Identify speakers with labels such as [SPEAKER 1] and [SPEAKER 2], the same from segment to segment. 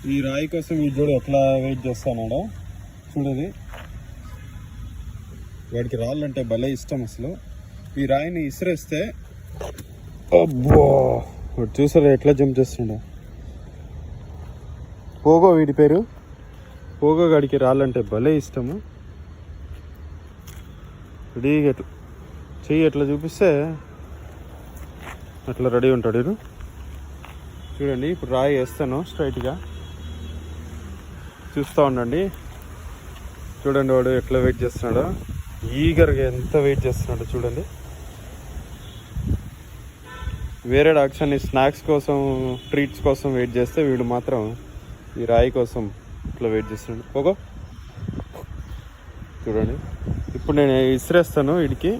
[SPEAKER 1] ఈ రాయి కోసం ఈ జోడు ఎట్లా వెయిట్ చేస్తానాడో చూడది. వాడికి రాళ్ళంటే భలే ఇష్టం అసలు. ఈ రాయిని ఇసిరేస్తే అబ్బో వాడు చూసారా ఎట్లా జంప్ చేస్తుండో. పోగో వీడి పేరు. పోగో గాడికి రాళ్ళంటే భలే ఇష్టము. రెడీగా చెయ్యి ఎట్లా చూపిస్తే అట్లా రెడీ ఉంటాడు వీడు. చూడండి ఇప్పుడు రాయి వేస్తాను స్ట్రైట్గా, చూస్తూ ఉండండి. చూడండి వాడు ఎట్లా వెయిట్ చేస్తున్నాడో, ఈగర్గా ఎంత వెయిట్ చేస్తున్నాడో చూడండి. వేరే డాగ్స్ అన్ని స్నాక్స్ కోసం ట్రీట్స్ కోసం వెయిట్ చేస్తే వీడు మాత్రం ఈ రాయి కోసం ఇట్లా వెయిట్ చేస్తున్నాడు. పోగో చూడండి ఇప్పుడు నేను ఇసిరేస్తాను వీడికి.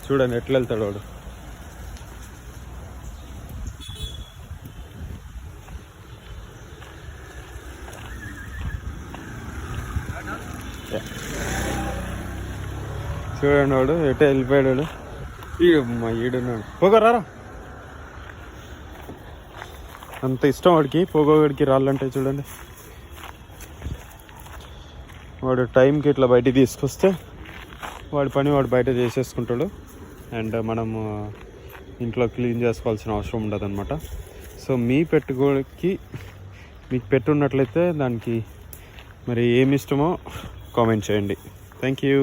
[SPEAKER 1] చూడండి ఎట్లా వెళ్తాడు వాడు. చూడండి వాడు ఎటే వెళ్ళిపోయాడు. ఈడున్నాడు. పోగో రారా. అంత ఇష్టం వాడికి, పోగోగడికి రాళ్ళంటే. చూడండి వాడు టైంకి ఇట్లా బయటికి తీసుకొస్తే వాడి పని వాడు బయట చేసేసుకుంటాడు. అండ్ మనము ఇంట్లో క్లీన్ చేసుకోవాల్సిన అవసరం ఉండదు అనమాట. సో మీ పెట్టుకోడికి మీకు పెట్టున్నట్లయితే దానికి మరి ఏమి ఇష్టమో కామెంట్ చేయండి. Thank you.